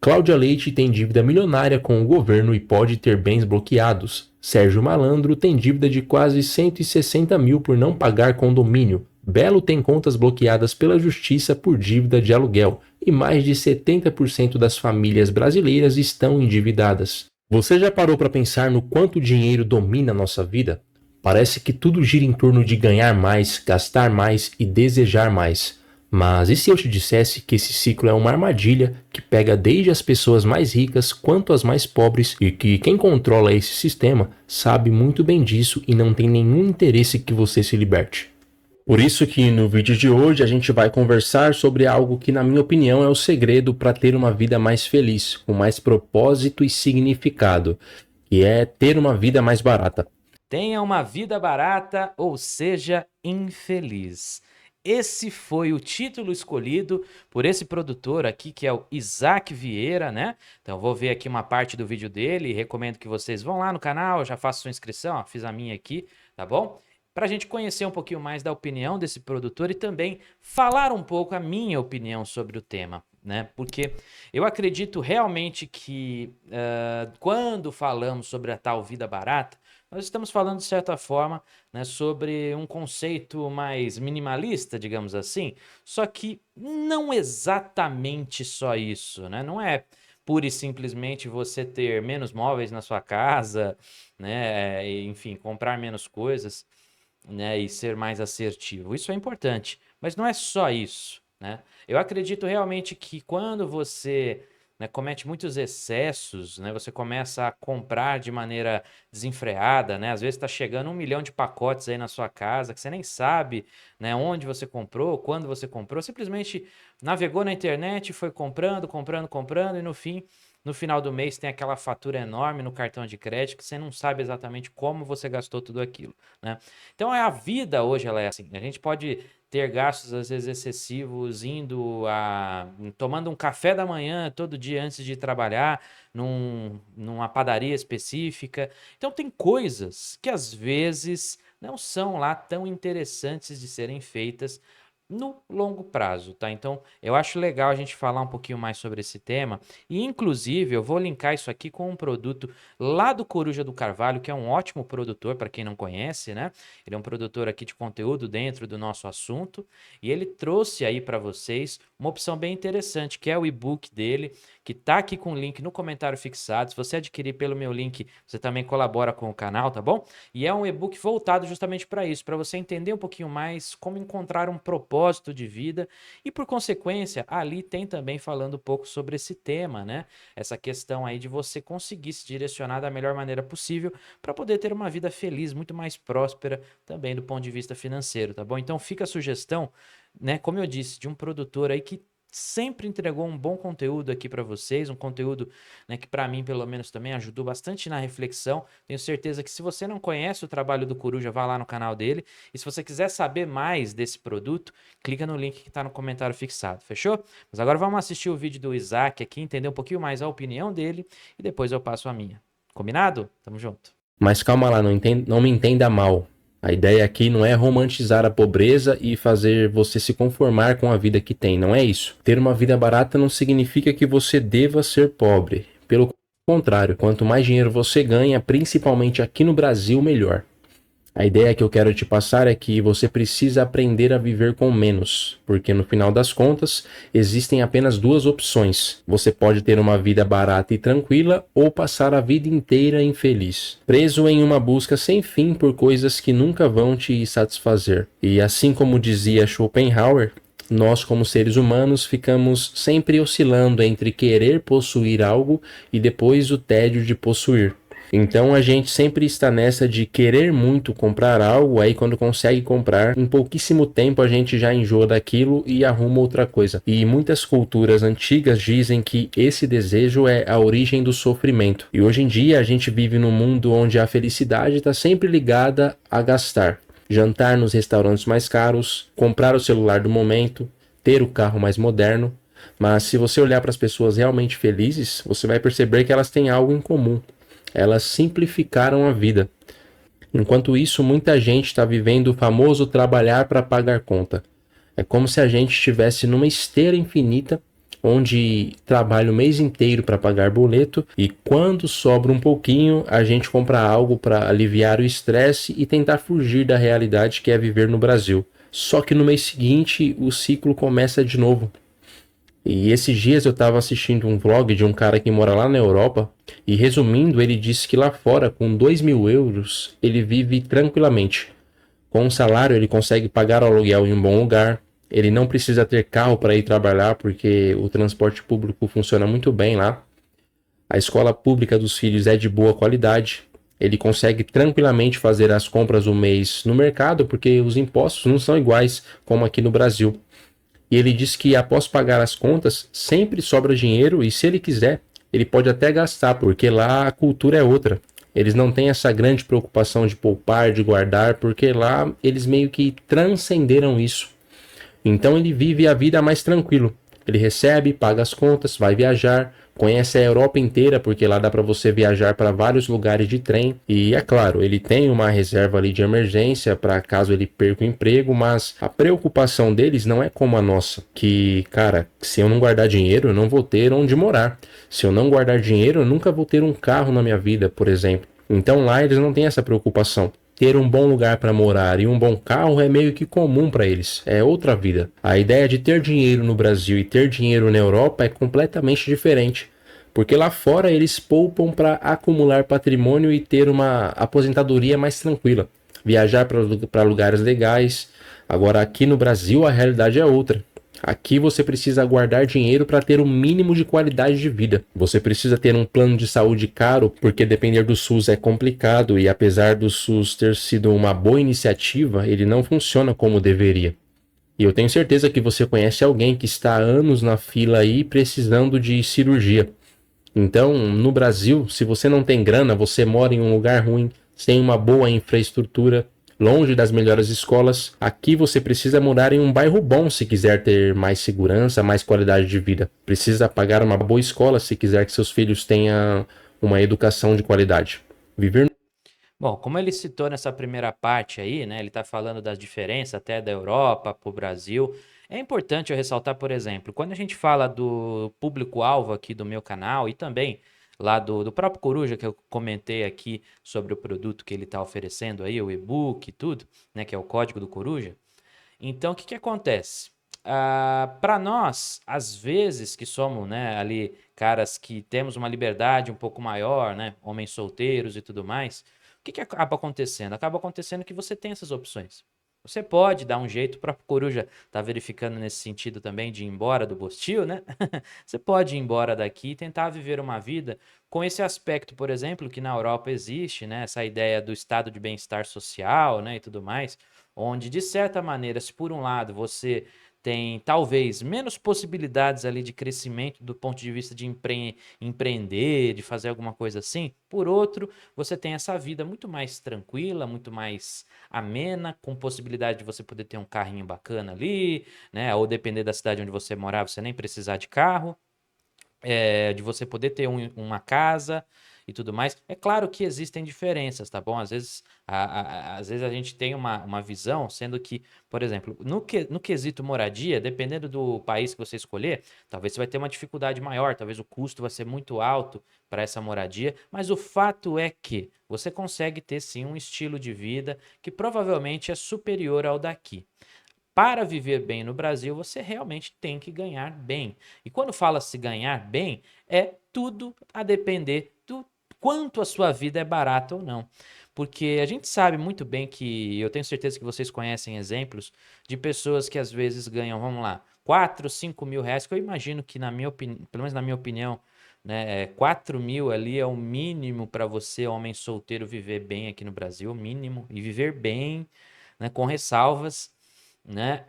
Cláudia Leite tem dívida milionária com o governo e pode ter bens bloqueados. Sérgio Malandro tem dívida de quase 160 mil por não pagar condomínio. Belo tem contas bloqueadas pela justiça por dívida de aluguel. E mais de 70% das famílias brasileiras estão endividadas. Você já parou para pensar no quanto o dinheiro domina a nossa vida? Parece que tudo gira em torno de ganhar mais, gastar mais e desejar mais. Mas e se eu te dissesse que esse ciclo é uma armadilha que pega desde as pessoas mais ricas quanto as mais pobres e que quem controla esse sistema sabe muito bem disso e não tem nenhum interesse que você se liberte? Por isso que no vídeo de hoje a gente vai conversar sobre algo que, na minha opinião, é o segredo para ter uma vida mais feliz, com mais propósito e significado, que é ter uma vida mais barata. Tenha uma vida barata ou seja infeliz. Esse foi o título escolhido por esse produtor aqui, que é o Isaac Vieira, né? Então vou ver aqui uma parte do vídeo dele, recomendo que vocês vão lá no canal, já façam sua inscrição, ó, fiz a minha aqui, tá bom? Para a gente conhecer um pouquinho mais da opinião desse produtor e também falar um pouco a minha opinião sobre o tema, né? Porque eu acredito realmente que quando falamos sobre a tal vida barata, nós estamos falando, de certa forma, né, sobre um conceito mais minimalista, digamos assim, só que não exatamente só isso, né? Não é pura e simplesmente você ter menos móveis na sua casa, né, enfim, comprar menos coisas, né, e ser mais assertivo. Isso é importante, mas não é só isso, né? Eu acredito realmente que quando você, né, comete muitos excessos, né, você começa a comprar de maneira desenfreada, né? Às vezes está chegando 1 milhão de pacotes aí na sua casa que você nem sabe, né, onde você comprou, quando você comprou, simplesmente navegou na internet, e foi comprando, comprando, comprando e no fim, no final do mês tem aquela fatura enorme no cartão de crédito que você não sabe exatamente como você gastou tudo aquilo, né? Então a vida hoje ela é assim. A gente pode ter gastos às vezes excessivos tomando um café da manhã todo dia antes de ir trabalhar numa padaria específica. Então tem coisas que às vezes não são lá tão interessantes de serem feitas no longo prazo, tá? Então, eu acho legal a gente falar um pouquinho mais sobre esse tema e, inclusive, eu vou linkar isso aqui com um produto lá do Coruja do Carvalho, que é um ótimo produtor, para quem não conhece, né? Ele é um produtor aqui de conteúdo dentro do nosso assunto e ele trouxe aí para vocês uma opção bem interessante, que é o e-book dele, que tá aqui com o link no comentário fixado. Se você adquirir pelo meu link, você também colabora com o canal, tá bom? E é um e-book voltado justamente para isso, para você entender um pouquinho mais como encontrar um propósito de vida e, por consequência, ali tem também falando um pouco sobre esse tema, né? Essa questão aí de você conseguir se direcionar da melhor maneira possível para poder ter uma vida feliz, muito mais próspera também do ponto de vista financeiro, tá bom? Então fica a sugestão, né, como eu disse, de um produtor aí que sempre entregou um bom conteúdo aqui para vocês, um conteúdo, né, que para mim pelo menos também ajudou bastante na reflexão. Tenho certeza que se você não conhece o trabalho do Coruja, vá lá no canal dele. E se você quiser saber mais desse produto, clica no link que está no comentário fixado, fechou? Mas agora vamos assistir o vídeo do Isaac aqui, entender um pouquinho mais a opinião dele e depois eu passo a minha. Combinado? Tamo junto. Mas calma lá, não me entenda mal. A ideia aqui não é romantizar a pobreza e fazer você se conformar com a vida que tem, não é isso. Ter uma vida barata não significa que você deva ser pobre. Pelo contrário, quanto mais dinheiro você ganha, principalmente aqui no Brasil, melhor. A ideia que eu quero te passar é que você precisa aprender a viver com menos, porque no final das contas existem apenas duas opções. Você pode ter uma vida barata e tranquila ou passar a vida inteira infeliz, preso em uma busca sem fim por coisas que nunca vão te satisfazer. E assim como dizia Schopenhauer, nós como seres humanos ficamos sempre oscilando entre querer possuir algo e depois o tédio de possuir. Então a gente sempre está nessa de querer muito comprar algo, aí quando consegue comprar, em pouquíssimo tempo a gente já enjoa daquilo e arruma outra coisa. E muitas culturas antigas dizem que esse desejo é a origem do sofrimento. E hoje em dia a gente vive num mundo onde a felicidade está sempre ligada a gastar. Jantar nos restaurantes mais caros, comprar o celular do momento, ter o carro mais moderno. Mas se você olhar para as pessoas realmente felizes, você vai perceber que elas têm algo em comum. Elas simplificaram a vida. Enquanto isso, muita gente está vivendo o famoso trabalhar para pagar conta. É como se a gente estivesse numa esteira infinita onde trabalha o mês inteiro para pagar boleto e quando sobra um pouquinho, a gente compra algo para aliviar o estresse e tentar fugir da realidade que é viver no Brasil. Só que no mês seguinte, o ciclo começa de novo. E esses dias eu estava assistindo um vlog de um cara que mora lá na Europa e resumindo, ele disse que lá fora, com 2.000 euros, ele vive tranquilamente. Com um salário, ele consegue pagar o aluguel em um bom lugar. Ele não precisa ter carro para ir trabalhar, porque o transporte público funciona muito bem lá. A escola pública dos filhos é de boa qualidade. Ele consegue tranquilamente fazer as compras do mês no mercado, porque os impostos não são iguais como aqui no Brasil. E ele diz que após pagar as contas, sempre sobra dinheiro e se ele quiser, ele pode até gastar, porque lá a cultura é outra. Eles não têm essa grande preocupação de poupar, de guardar, porque lá eles meio que transcenderam isso. Então ele vive a vida mais tranquilo. Ele recebe, paga as contas, vai viajar, conhece a Europa inteira, porque lá dá para você viajar para vários lugares de trem. E é claro, ele tem uma reserva ali de emergência para caso ele perca o emprego, mas a preocupação deles não é como a nossa, que, cara, se eu não guardar dinheiro, eu não vou ter onde morar. Se eu não guardar dinheiro, eu nunca vou ter um carro na minha vida, por exemplo. Então lá eles não têm essa preocupação. Ter um bom lugar para morar e um bom carro é meio que comum para eles, é outra vida. A ideia de ter dinheiro no Brasil e ter dinheiro na Europa é completamente diferente, porque lá fora eles poupam para acumular patrimônio e ter uma aposentadoria mais tranquila, viajar para lugares legais. Agora aqui no Brasil a realidade é outra. Aqui você precisa guardar dinheiro para ter um mínimo de qualidade de vida. Você precisa ter um plano de saúde caro, porque depender do SUS é complicado e apesar do SUS ter sido uma boa iniciativa, ele não funciona como deveria. E eu tenho certeza que você conhece alguém que está há anos na fila aí precisando de cirurgia. Então, no Brasil, se você não tem grana, você mora em um lugar ruim, sem uma boa infraestrutura, longe das melhores escolas, aqui você precisa morar em um bairro bom se quiser ter mais segurança, mais qualidade de vida. Precisa pagar uma boa escola se quiser que seus filhos tenham uma educação de qualidade. Viver. Bom, como ele citou nessa primeira parte aí, né? Ele está falando das diferenças até da Europa para o Brasil. É importante eu ressaltar, por exemplo, quando a gente fala do público-alvo aqui do meu canal e também lá do próprio Coruja, que eu comentei aqui sobre o produto que ele está oferecendo aí, o e-book e tudo, né? Que é o código do Coruja. Então, o que que acontece? Para nós, às vezes que somos, né, ali caras que temos uma liberdade um pouco maior, né, homens solteiros e tudo mais, o que que acaba acontecendo? Acaba acontecendo que você tem essas opções. Você pode dar um jeito, o próprio Coruja tá verificando nesse sentido também de ir embora do Bostil, né? Você pode ir embora daqui e tentar viver uma vida com esse aspecto, por exemplo, que na Europa existe, né? Essa ideia do estado de bem-estar social, né, e tudo mais, onde de certa maneira, se por um lado você tem talvez menos possibilidades ali de crescimento do ponto de vista de empreender, de fazer alguma coisa assim, por outro, você tem essa vida muito mais tranquila, muito mais amena, com possibilidade de você poder ter um carrinho bacana ali, né? Ou depender da cidade onde você morar, você nem precisar de carro, de você poder ter uma casa e tudo mais. É claro que existem diferenças, tá bom? Às vezes a gente tem uma visão, sendo que, por exemplo, no quesito moradia, dependendo do país que você escolher, talvez você vai ter uma dificuldade maior, talvez o custo vai ser muito alto para essa moradia, mas o fato é que você consegue ter sim um estilo de vida que provavelmente é superior ao daqui. Para viver bem no Brasil, você realmente tem que ganhar bem. E quando fala-se ganhar bem, é tudo a depender do quanto a sua vida é barata ou não. Porque a gente sabe muito bem que, eu tenho certeza que vocês conhecem exemplos de pessoas que às vezes ganham, vamos lá, 4, 5 mil reais, que eu imagino que, pelo menos na minha opinião, né, 4 mil ali é o mínimo para você, homem solteiro, viver bem aqui no Brasil, o mínimo, e viver bem, né, com ressalvas, né?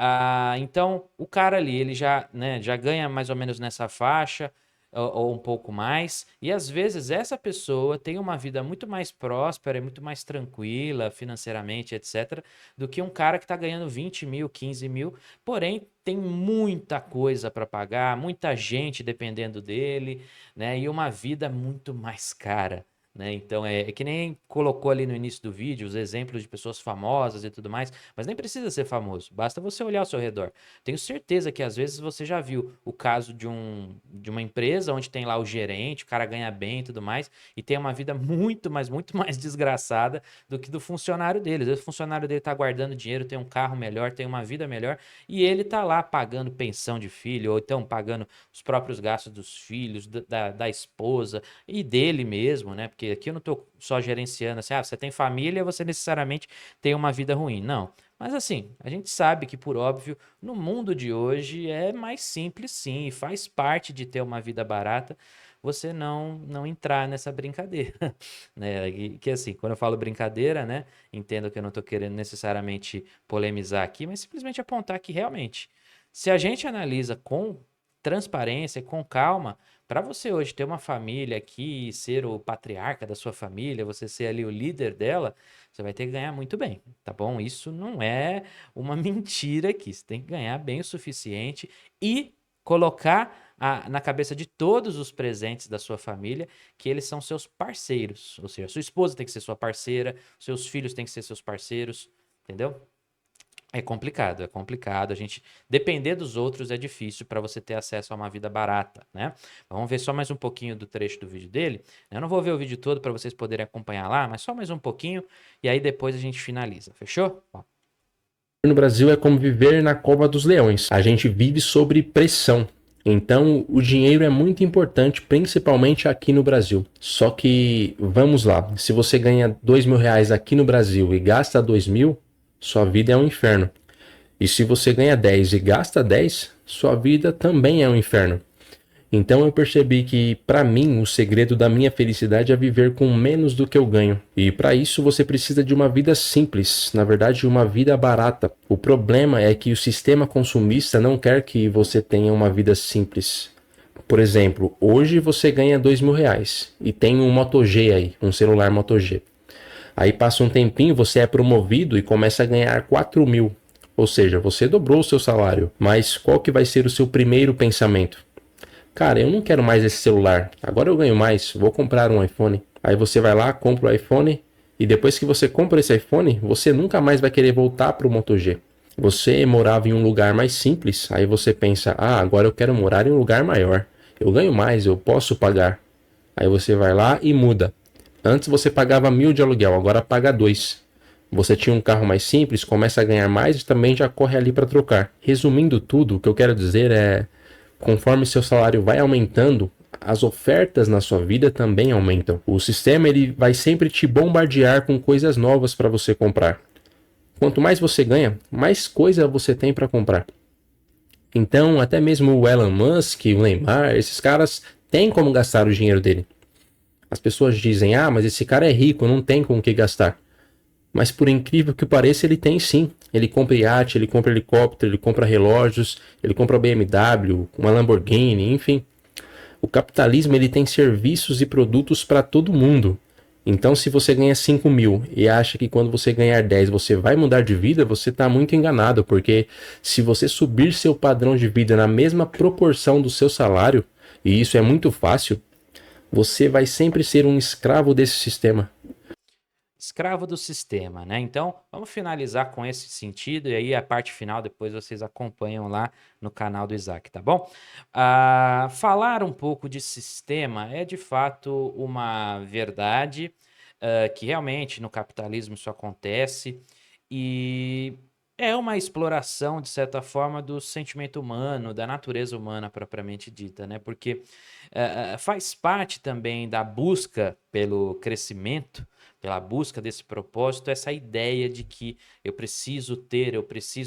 Então, o cara ali, ele já, né, já ganha mais ou menos nessa faixa, ou um pouco mais, e às vezes essa pessoa tem uma vida muito mais próspera e muito mais tranquila financeiramente, etc., do que um cara que está ganhando 20 mil, 15 mil, porém tem muita coisa para pagar, muita gente dependendo dele, né? E uma vida muito mais cara. né? Então é que nem colocou ali no início do vídeo os exemplos de pessoas famosas e tudo mais, mas nem precisa ser famoso, basta você olhar ao seu redor. Tenho certeza que às vezes você já viu o caso de uma empresa onde tem lá o gerente, o cara ganha bem e tudo mais, e tem uma vida muito, mas muito mais desgraçada do que do funcionário dele. Às vezes o funcionário dele tá guardando dinheiro, tem um carro melhor, tem uma vida melhor, e ele tá lá pagando pensão de filho, ou então pagando os próprios gastos dos filhos, da esposa e dele mesmo, né? Porque aqui eu não tô só gerenciando assim, você tem família, você necessariamente tem uma vida ruim. Não. Mas assim, a gente sabe que, por óbvio, no mundo de hoje é mais simples sim, e faz parte de ter uma vida barata você não entrar nessa brincadeira, né? Que assim, quando eu falo brincadeira, né? Entendo que eu não estou querendo necessariamente polemizar aqui, mas simplesmente apontar que realmente, se a gente analisa com transparência, com calma, para você hoje ter uma família aqui, ser o patriarca da sua família, você ser ali o líder dela, você vai ter que ganhar muito bem, tá bom? Isso não é uma mentira aqui. Você tem que ganhar bem o suficiente e colocar na cabeça de todos os presentes da sua família que eles são seus parceiros. Ou seja, sua esposa tem que ser sua parceira, seus filhos têm que ser seus parceiros, entendeu? É complicado, é complicado. A gente depender dos outros é difícil para você ter acesso a uma vida barata, né? Vamos ver só mais um pouquinho do trecho do vídeo dele. Eu não vou ver o vídeo todo para vocês poderem acompanhar lá, mas só mais um pouquinho e aí depois a gente finaliza. Fechou? Ó. No Brasil é como viver na cova dos leões. A gente vive sob pressão. Então, o dinheiro é muito importante, principalmente aqui no Brasil. Só que, vamos lá, se você ganha R$ 2.000 aqui no Brasil e gasta 2.000, sua vida é um inferno. E se você ganha 10 e gasta 10, sua vida também é um inferno. Então eu percebi que, para mim, o segredo da minha felicidade é viver com menos do que eu ganho. E para isso você precisa de uma vida simples, na verdade, uma vida barata. O problema é que o sistema consumista não quer que você tenha uma vida simples. Por exemplo, hoje você ganha R$ 2.000 e tem um Moto G aí, um celular Moto G. Aí passa um tempinho, você é promovido e começa a ganhar 4.000. Ou seja, você dobrou o seu salário. Mas qual que vai ser o seu primeiro pensamento? Cara, eu não quero mais esse celular. Agora eu ganho mais, vou comprar um iPhone. Aí você vai lá, compra o iPhone e depois que você compra esse iPhone, você nunca mais vai querer voltar para o Moto G. Você morava em um lugar mais simples, aí você pensa, agora eu quero morar em um lugar maior. Eu ganho mais, eu posso pagar. Aí você vai lá e muda. Antes você pagava 1.000 de aluguel, agora paga 2. Você tinha um carro mais simples, começa a ganhar mais e também já corre ali para trocar. Resumindo tudo, o que eu quero dizer é: conforme seu salário vai aumentando, as ofertas na sua vida também aumentam. O sistema ele vai sempre te bombardear com coisas novas para você comprar. Quanto mais você ganha, mais coisa você tem para comprar. Então, até mesmo o Elon Musk, o Neymar, esses caras têm como gastar o dinheiro dele. As pessoas dizem, mas esse cara é rico, não tem com o que gastar. Mas por incrível que pareça, ele tem sim. Ele compra iate, ele compra helicóptero, ele compra relógios, ele compra BMW, uma Lamborghini, enfim. O capitalismo ele tem serviços e produtos para todo mundo. Então, se você ganha 5.000 e acha que quando você ganhar 10 você vai mudar de vida, você está muito enganado, porque se você subir seu padrão de vida na mesma proporção do seu salário, e isso é muito fácil, você vai sempre ser um escravo desse sistema. Escravo do sistema, né? Então, vamos finalizar com esse sentido e aí a parte final depois vocês acompanham lá no canal do Isaac, tá bom? Falar um pouco de sistema é de fato uma verdade, que realmente no capitalismo isso acontece e é uma exploração, de certa forma, do sentimento humano, da natureza humana propriamente dita, né? Porque faz parte também da busca pelo crescimento, pela busca desse propósito, essa ideia de que eu preciso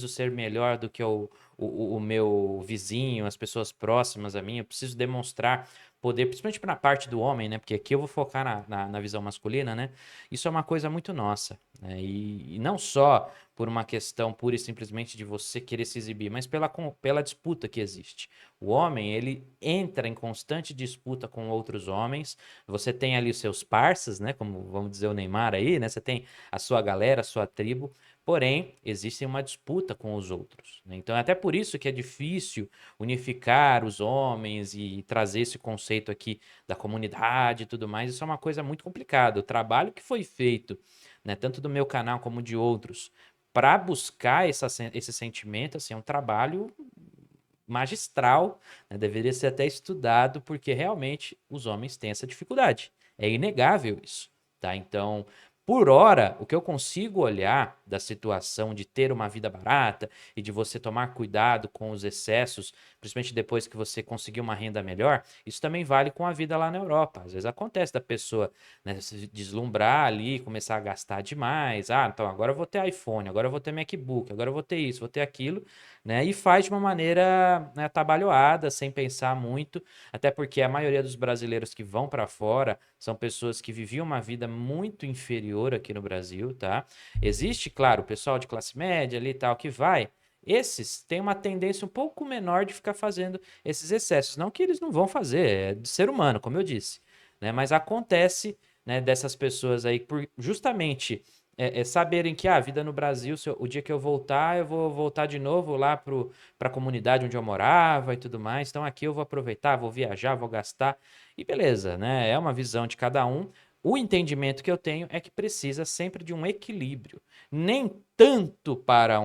ser melhor do que o meu vizinho, as pessoas próximas a mim, eu preciso demonstrar poder, principalmente na parte do homem, né? Porque aqui eu vou focar na visão masculina, né? Isso é uma coisa muito nossa, né? E não só por uma questão pura e simplesmente de você querer se exibir, mas pela disputa que existe. O homem, ele entra em constante disputa com outros homens. Você tem ali os seus parças, né? Como vamos dizer o Neymar aí, né? Você tem a sua galera, a sua tribo, porém, existe uma disputa com os outros, né? Então, é até por isso que é difícil unificar os homens e trazer esse conceito aqui da comunidade e tudo mais. Isso é uma coisa muito complicada. O trabalho que foi feito, né, tanto do meu canal como de outros, para buscar esse sentimento, assim, é um trabalho magistral, né? Deveria ser até estudado, porque realmente os homens têm essa dificuldade. É inegável isso, tá? Então, por hora, o que eu consigo olhar da situação de ter uma vida barata e de você tomar cuidado com os excessos, principalmente depois que você conseguir uma renda melhor, isso também vale com a vida lá na Europa. Às vezes acontece da pessoa, né, se deslumbrar ali, começar a gastar demais. Ah, então agora eu vou ter iPhone, agora eu vou ter MacBook, agora eu vou ter isso, vou ter aquilo, né? E faz de uma maneira, né, atabalhoada, sem pensar muito, até porque a maioria dos brasileiros que vão para fora são pessoas que viviam uma vida muito inferior aqui no Brasil, tá? Existe, claro, o pessoal de classe média ali e tal que vai. Esses têm uma tendência um pouco menor de ficar fazendo esses excessos. Não que eles não vão fazer, é de ser humano, como eu disse, né? Mas acontece, né, dessas pessoas aí por justamente saberem que a vida no Brasil, o dia que eu voltar, eu vou voltar de novo lá para a comunidade onde eu morava e tudo mais. Então aqui eu vou aproveitar, vou viajar, vou gastar e beleza, né? É uma visão de cada um. O entendimento que eu tenho é que precisa sempre de um equilíbrio. Nem tanto para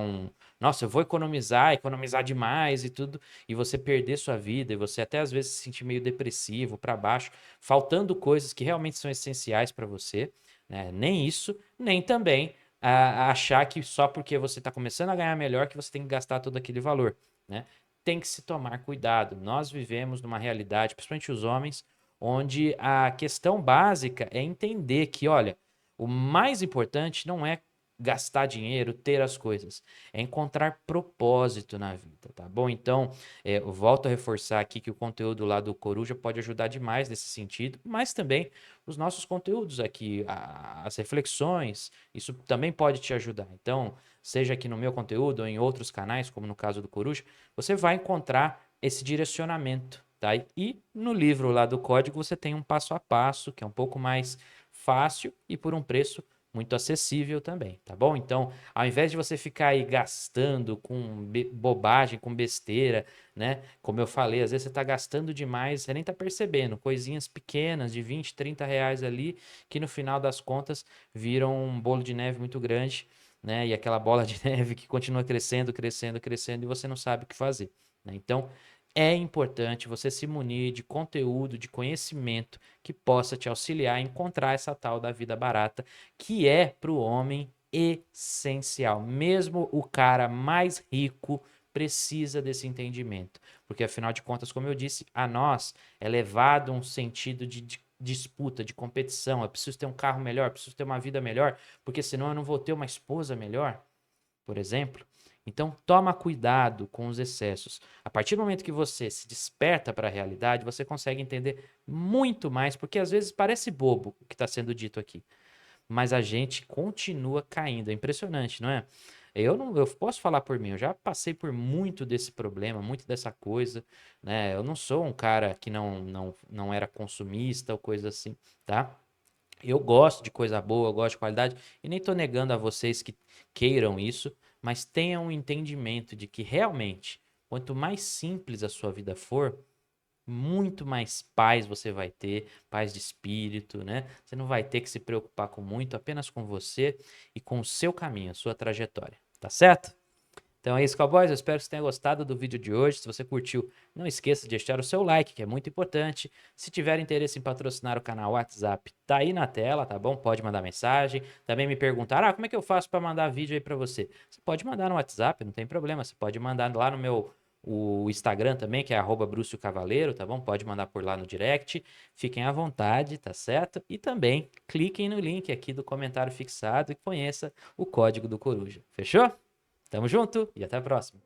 nossa, eu vou economizar demais e tudo, e você perder sua vida, e você até às vezes se sentir meio depressivo, para baixo, faltando coisas que realmente são essenciais para você, né? Nem isso, nem também achar que só porque você está começando a ganhar melhor que você tem que gastar todo aquele valor, né? Tem que se tomar cuidado. Nós vivemos numa realidade, principalmente os homens, onde a questão básica é entender que, olha, o mais importante não é gastar dinheiro, ter as coisas, é encontrar propósito na vida, tá bom? Então, eu volto a reforçar aqui que o conteúdo lá do Coruja pode ajudar demais nesse sentido, mas também os nossos conteúdos aqui, as reflexões, isso também pode te ajudar. Então, seja aqui no meu conteúdo ou em outros canais, como no caso do Coruja, você vai encontrar esse direcionamento, tá? E no livro lá do código você tem um passo a passo, que é um pouco mais fácil e por um preço muito acessível também, tá bom? Então, ao invés de você ficar aí gastando com bobagem, com besteira, né? Como eu falei, às vezes você está gastando demais, você nem está percebendo. Coisinhas pequenas de 20, 30 reais ali, que no final das contas viram um bolo de neve muito grande, né? E aquela bola de neve que continua crescendo, crescendo, crescendo e você não sabe o que fazer, né? Então, é importante você se munir de conteúdo, de conhecimento que possa te auxiliar a encontrar essa tal da vida barata, que é para o homem essencial. Mesmo o cara mais rico precisa desse entendimento, porque afinal de contas, como eu disse, a nós é levado um sentido de disputa, de competição. Eu preciso ter um carro melhor, eu preciso ter uma vida melhor, porque senão eu não vou ter uma esposa melhor, por exemplo. Então, toma cuidado com os excessos. A partir do momento que você se desperta para a realidade, você consegue entender muito mais, porque às vezes parece bobo o que está sendo dito aqui, mas a gente continua caindo. É impressionante, não é? Eu posso falar por mim, eu já passei por muito desse problema, muito dessa coisa, né? Eu não sou um cara que não era consumista ou coisa assim, tá? Eu gosto de coisa boa, eu gosto de qualidade, e nem estou negando a vocês que queiram isso, mas tenham um entendimento de que realmente, quanto mais simples a sua vida for, muito mais paz você vai ter, paz de espírito, né? Você não vai ter que se preocupar com muito, apenas com você e com o seu caminho, a sua trajetória, tá certo? Então é isso, cowboys. Eu espero que você tenha gostado do vídeo de hoje. Se você curtiu, não esqueça de deixar o seu like, que é muito importante. Se tiver interesse em patrocinar o canal WhatsApp, tá aí na tela, tá bom? Pode mandar mensagem. Também me perguntar, como é que eu faço para mandar vídeo aí para você? Você pode mandar no WhatsApp, não tem problema. Você pode mandar lá no meu o Instagram também, que é @Brucio Cavaleiro, tá bom? Pode mandar por lá no direct. Fiquem à vontade, tá certo? E também cliquem no link aqui do comentário fixado e conheça o código do Coruja. Fechou? Tamo junto e até a próxima.